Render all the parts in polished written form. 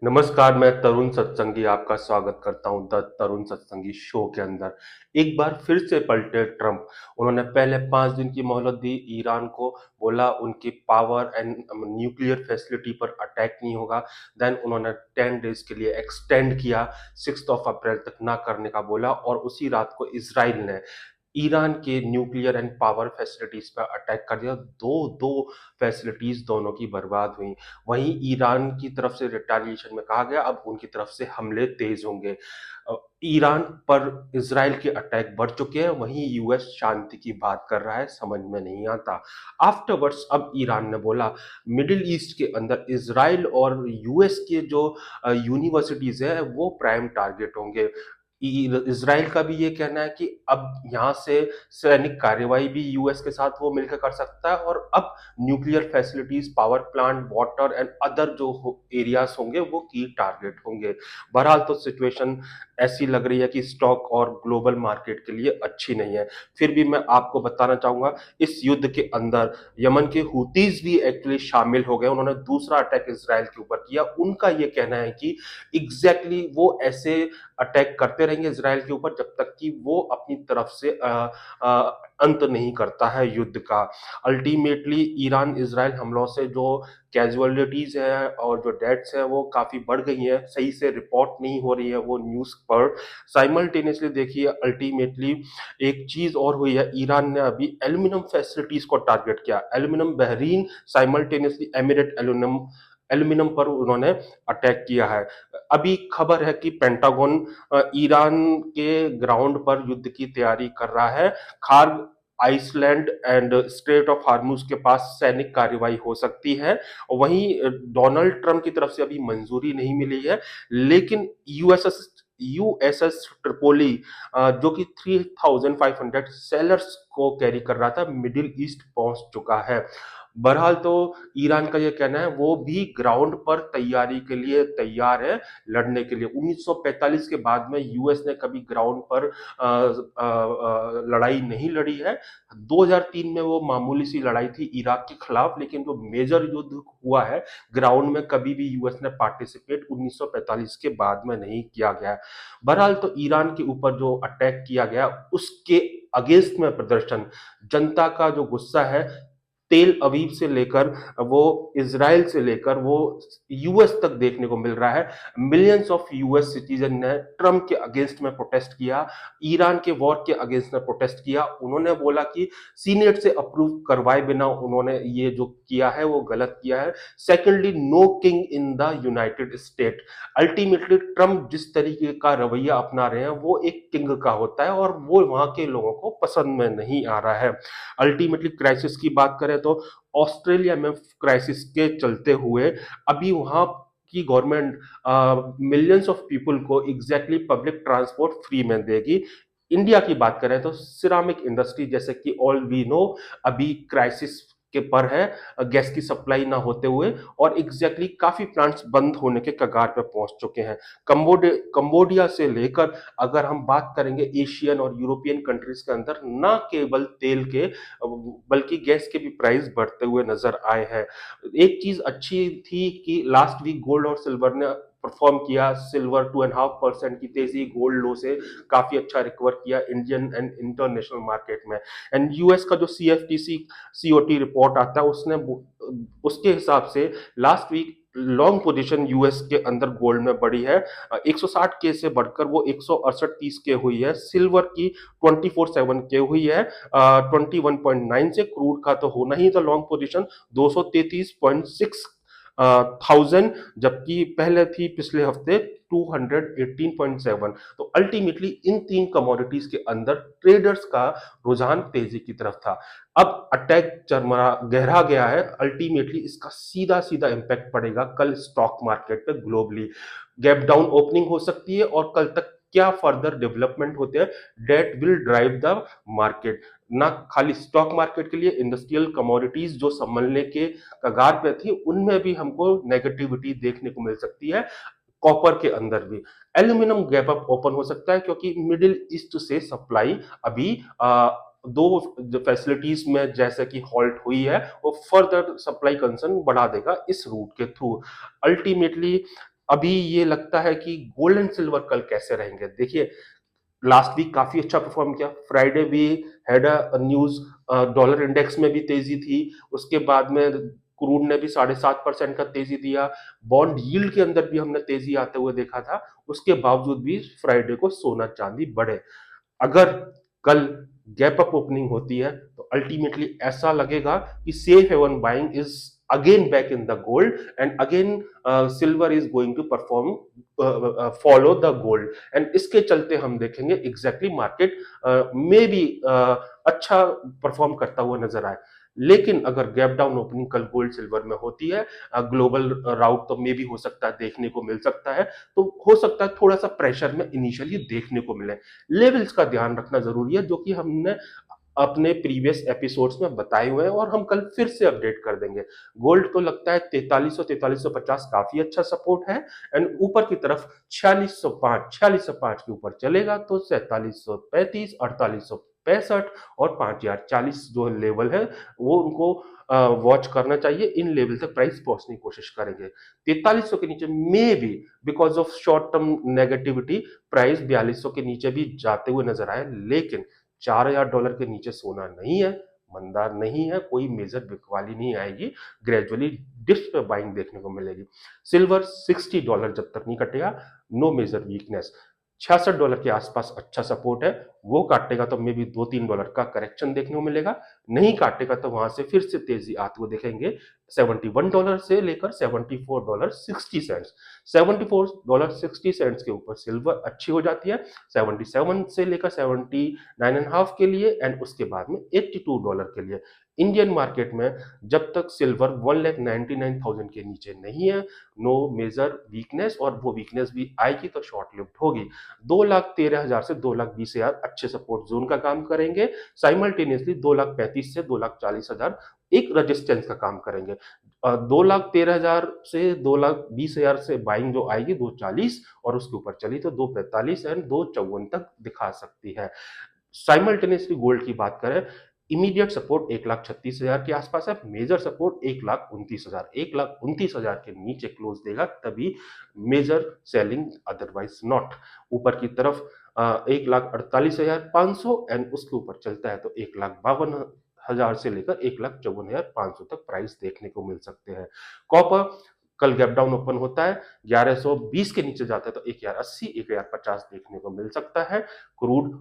नमस्कार, मैं तरुण सत्संगी आपका स्वागत करता हूँ द तरुण सत्संगी शो के अंदर। एक बार फिर से पलटे ट्रंप। उन्होंने पहले 5 दिन की मोहलत दी ईरान को, बोला उनकी पावर एंड न्यूक्लियर फैसिलिटी पर अटैक नहीं होगा। देन उन्होंने 10 डेज़ के लिए एक्सटेंड किया, 6 ऑफ अप्रैल तक ना करने का बोला और उसी रात को इज़राइल ने ईरान के न्यूक्लियर एंड पावर फैसिलिटीज पर अटैक कर दिया। दो दो फैसिलिटीज दोनों की बर्बाद हुई। वहीं ईरान की तरफ से रिटेलिएशन में कहा गया अब उनकी तरफ से हमले तेज होंगे। ईरान पर इजराइल के अटैक बढ़ चुके हैं, वहीं यूएस शांति की बात कर रहा है, समझ में नहीं आता। आफ्टरवर्ड्स अब ईरान ने बोला मिडिल ईस्ट के अंदर इजराइल और यूएस के जो यूनिवर्सिटीज है वो प्राइम टारगेट होंगे। इजराइल का भी ये कहना है कि अब यहाँ से सैनिक कार्यवाही भी यूएस के साथ वो मिलकर कर सकता है और अब nuclear facilities, power plant, water and other जो एरियाज होंगे वो की टारगेट होंगे। बहरहाल तो सिचुएशन ऐसी लग रही है कि स्टॉक और ग्लोबल मार्केट के लिए अच्छी नहीं है। फिर भी मैं आपको बताना चाहूंगा इस युद्ध के अंदर यमन के हुतीज भी एक्चुअली शामिल हो गए। उन्होंने दूसरा अटैक इसराइल के ऊपर किया। उनका ये कहना है कि एग्जैक्टली वो ऐसे अटैक करते रहेंगे इसराइल के ऊपर जब तक कि वो अपनी तरफ से अंत नहीं करता है युद्ध का। अल्टीमेटली ईरान इसराइल हमलों से जो कैजुअलिटीज है और जो डेथ्स है वो काफी बढ़ गई हैं, सही से रिपोर्ट नहीं हो रही है वो न्यूज पर। साइमल्टेनियसली देखिए अल्टीमेटली एक चीज और हुई है, ईरान ने अभी एल्यूमिनियम फैसिलिटीज को टारगेट किया। Aluminium Bahrain, simultaneously emirate aluminium aluminium पर उन्होंने अटैक किया है। अभी खबर है कि पेंटागन ईरान के ग्राउंड पर युद्ध की तैयारी कर रहा है। Kharg, island and strait of Hormuz के पास सैनिक कार्रवाई हो सकती है। वहीं डोनाल्ड ट्रंप की तरफ से अभी मंजूरी नहीं मिली है, लेकिन यूएसएस ट्रिपोली जो कि 3,500 सेलर्स को कैरी कर रहा था मिडिल ईस्ट पहुंच चुका है। बहरहाल तो ईरान का ये कहना है वो भी ग्राउंड पर तैयारी के लिए तैयार है, लड़ने के लिए। 1945 के बाद में यूएस ने कभी ग्राउंड पर लड़ाई नहीं लड़ी है। 2003 में वो मामूली सी लड़ाई थी इराक के खिलाफ, लेकिन जो मेजर युद्ध हुआ है ग्राउंड में कभी भी यूएस ने पार्टिसिपेट 1945 के बाद में नहीं किया गया। बहरहाल तो ईरान के ऊपर जो अटैक किया गया उसके अगेंस्ट में प्रदर्शन, जनता का जो गुस्सा है तेल अवीव से लेकर वो इज़राइल से लेकर वो यूएस तक देखने को मिल रहा है। मिलियंस ऑफ यूएस सिटीजन ने ट्रंप के अगेंस्ट में प्रोटेस्ट किया, ईरान के वॉर के अगेंस्ट में प्रोटेस्ट किया। उन्होंने बोला कि सीनेट से अप्रूव करवाए बिना उन्होंने ये जो किया है वो गलत किया है। Secondly, no king in the United State. Ultimately Trump जिस तरीके का रवैया अपना रहे हैं वो एक किंग का होता है और वो वहां के लोगों को पसंद में नहीं आ रहा है। अल्टीमेटली क्राइसिस की बात करें तो ऑस्ट्रेलिया में क्राइसिस के चलते हुए अभी वहां की गवर्नमेंट मिलियंस ऑफ पीपल को एग्जैक्टली पब्लिक ट्रांसपोर्ट फ्री में देगी। इंडिया की बात करें तो सिरामिक इंडस्ट्री जैसे कि ऑल वी नो अभी क्राइसिस के पर है, गैस की सप्लाई ना होते हुए, और एग्जैक्टली काफी प्लांट्स बंद होने के कगार पर पहुंच चुके हैं। कंबोडिया से लेकर अगर हम बात करेंगे एशियन और यूरोपियन कंट्रीज के अंदर ना केवल तेल के बल्कि गैस के भी प्राइस बढ़ते हुए नजर आए हैं। एक चीज अच्छी थी कि लास्ट वीक गोल्ड और सिल्वर ने परफॉर्म किया। सिल्वर 2.5% की तेजी गोल्ड लो से काफी अच्छा रिकवर किया इंडियन एंड इंटरनेशनल मार्केट में। एंड यूएस का जो सीएफटीसी सीओटी रिपोर्ट आता है उसने उसके हिसाब से last week long position US के अंदर गोल्ड में बढ़ी है। 160 के से बढ़कर वो 168.30 के हुई है। सिल्वर की 24/7 के हुई है 21.9 से। क्रूड का तो होना ही था लॉन्ग पोजीशन 233.6 थाउजेंड, जबकि पहले थी पिछले हफ्ते 218.7। तो अल्टीमेटली इन तीन कमोडिटीज के अंदर ट्रेडर्स का रुझान तेजी की तरफ था। अब अटैक चरमरा गहरा गया है। अल्टीमेटली इसका सीधा सीधा इंपैक्ट पड़ेगा कल स्टॉक मार्केट पे ग्लोबली। गैप डाउन ओपनिंग हो सकती है और कल तक क्या फर्दर डेवलपमेंट होते हैं that will drive the market. ना खाली स्टॉक मार्केट के लिए, इंडस्ट्रियल कमोडिटीज जो संभलने के कगार पे थी उनमें भी हमको नेगेटिविटी देखने को मिल सकती है। कॉपर के अंदर भी एल्यूमिनियम गैप अप ओपन हो सकता है क्योंकि मिडिल ईस्ट से सप्लाई अभी दो फैसिलिटीज में जैसे कि हॉल्ट हुई है वो फर्दर सप्लाई कंसर्न बढ़ा देगा इस रूट के थ्रू। अल्टीमेटली अभी ये लगता है कि गोल्ड एंड सिल्वर कल कैसे रहेंगे। देखिए, लास्ट वीक काफी अच्छा परफॉर्म किया, फ्राइडे भी had a news, dollar index में भी तेजी थी, उसके बाद में क्रूड ने भी 7.5% का तेजी दिया, बॉन्ड यील्ड के अंदर भी हमने तेजी आते हुए देखा था। उसके बावजूद भी फ्राइडे को सोना चांदी बढ़े। अगर कल गैप अप ओपनिंग होती है तो अल्टीमेटली ऐसा लगेगा कि safe haven buying is again back in the gold, and again silver is going to perform follow the gold, and इसके चलते हम देखेंगे एग्जैक्टली मार्केट में भी अच्छा परफॉर्म करता हुआ नजर आए। लेकिन अगर गैप डाउन ओपनिंग कल गोल्ड सिल्वर में होती है, ग्लोबल राउट तो मे भी हो सकता है, देखने को मिल सकता है, तो हो सकता है थोड़ा सा प्रेशर में इनिशियली देखने को मिले। लेवल्स का ध्यान रखना जरूरी है, जो कि हमने अपने प्रीवियस एपिसोड्स में बताए हुए हैं और हम कल फिर से अपडेट कर देंगे। गोल्ड तो लगता है 4350 काफी अच्छा सपोर्ट है, एंड ऊपर की तरफ 4605 के ऊपर चलेगा तो 4735, 4865 और 5040 जो लेवल है वो उनको वॉच करना चाहिए। इन लेवल तक प्राइस पहुंचने की कोशिश करेंगे। 4300 के नीचे मे भी because of short term negativity price 4200 के नीचे भी जाते हुए नजर आए, लेकिन $4000 के नीचे सोना नहीं है, मंदार नहीं है, कोई मेजर बिकवाली नहीं आएगी, ग्रेजुअली डिप्स पे बाइंग देखने को मिलेगी। सिल्वर $60 जब तक नहीं कटेगा, नो मेजर वीकनेस। $66 के आसपास अच्छा सपोर्ट है, वो काटेगा तो मे भी $2-3 का करेक्शन देखने को मिलेगा, नहीं काटेगा तो वहां से फिर से तेजी आते हुए देखेंगे। $71 से लेकर $74.60, $74.60 के ऊपर सिल्वर अच्छी हो जाती है, 77 से लेकर 79.5 के लिए, एंड उसके बाद में $82 के लिए। इंडियन मार्केट में जब तक सिल्वर 1,99,000 के नीचे नहीं है, नो मेजर वीकनेस, और वो वीकनेस भी आएगी तो शॉर्ट लिव्ड होगी। 2,13,000 से 2,20,000 अच्छे सपोर्ट जोन का काम करेंगे, साइमल्टेनियसली 2,35,000 से 2,40,000 एक रेजिस्टेंस का काम करेंगे। 2,13,000 से 2,20,000 से बाइंग जो आएगी 2,40, और उसके ऊपर चली तो 2,45 एंड 2,54 तक दिखा सकती है। साइमल्टेनियसली गोल्ड की बात करें, इमीडिएट सपोर्ट 1,36,000 के आसपास है, मेजर सपोर्ट 1,29,000, 1,29,000 के नीचे क्लोज देगा तभी मेजर सेलिंग, अदरवाइज नॉट। ऊपर की तरफ 1,48,500 एंड उसके ऊपर चलता है तो 1,52,000 से लेकर 1,54,500 तक प्राइस देखने को मिल सकते हैं। कॉपर कल गैप डाउन ओपन होता है, 1120 के नीचे जाता है तो 1,080, 1,050 देखने को मिल सकता है। Crude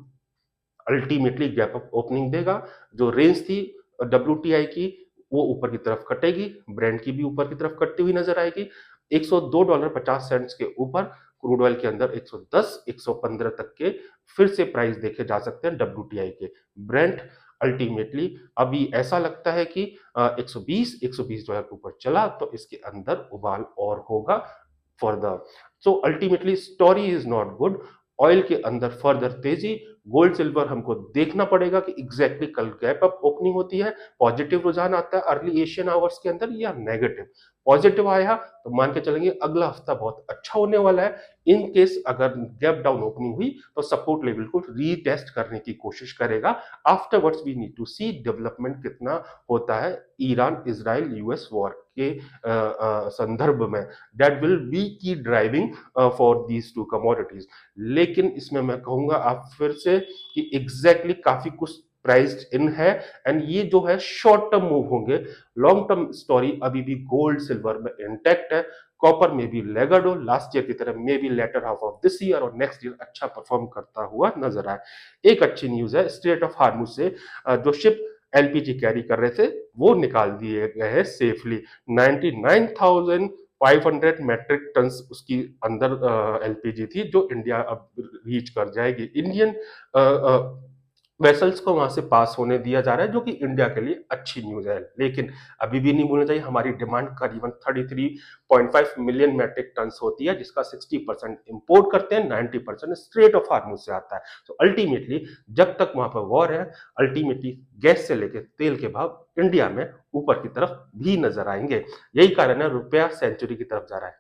ultimately gap up opening देगा, जो रेंज थी WTI की वो ऊपर की तरफ कटेगी, ब्रेंड की भी ऊपर की तरफ कटती हुई नजर आएगी। $102.50 के ऊपर क्रूड ऑयल के अंदर 110, 115 तक के फिर से प्राइस देखे जा सकते हैं WTI के। ब्रेंट अल्टीमेटली अभी ऐसा लगता है कि 120 के ऊपर चला तो इसके अंदर उबाल और होगा further. So ultimately story is not good. Oil के अंदर फर्दर तेजी, गोल्ड सिल्वर हमको देखना पड़ेगा कि एग्जैक्टली कल गैप अप ओपनिंग होती है, पॉजिटिव रुझान आता है अर्ली एशियन आवर्स के अंदर या नेगेटिव। पॉजिटिव आया तो मान के चलेंगे अगला हफ्ता बहुत अच्छा होने वाला है। इन केस अगर गैप डाउन ओपनिंग हुई तो सपोर्ट लेवल को रीटेस्ट करने की कोशिश करेगा। Afterwards we need to see development कितना होता है ईरान इजराइल यूएस वॉर के संदर्भ में, दैट विल बी की driving for these two commodities. लेकिन इसमें मैं कहूंगा आप फिर से कि एग्जैक्टली काफी कुछ प्राइस्ड इन है, एंड ये जो है शॉर्ट टर्म मूव होंगे, लॉन्ग टर्म स्टोरी अभी भी गोल्ड सिल्वर में इंटैक्ट है। कॉपर में भी लेगाडो लास्ट ईयर की तरह maybe later half of this year और नेक्स्ट ईयर अच्छा परफॉर्म करता हुआ नजर आए। एक अच्छी न्यूज है, स्ट्रेट ऑफ हार्मुज से जो शिप एलपीजी कैरी कर रहे थे वो निकाल दिए गए हैं सेफली। 99,500 मैट्रिक टन उसकी अंदर एलपीजी थी जो इंडिया अब रीच कर जाएगी। इंडियन वेसल्स को वहां से पास होने दिया जा रहा है, जो कि इंडिया के लिए अच्छी न्यूज है। लेकिन अभी भी नहीं भूलना चाहिए हमारी डिमांड करीबन 33.5 मिलियन मैट्रिक टन होती है, जिसका 60% इंपोर्ट करते हैं, 90% स्ट्रेट ऑफ हार्मुज से आता है। तो अल्टीमेटली जब तक वहां पर वॉर है, अल्टीमेटली गैस से लेकर तेल के भाव इंडिया में ऊपर की तरफ भी नजर आएंगे। यही कारण है रुपया सेंचुरी की तरफ जा रहा है।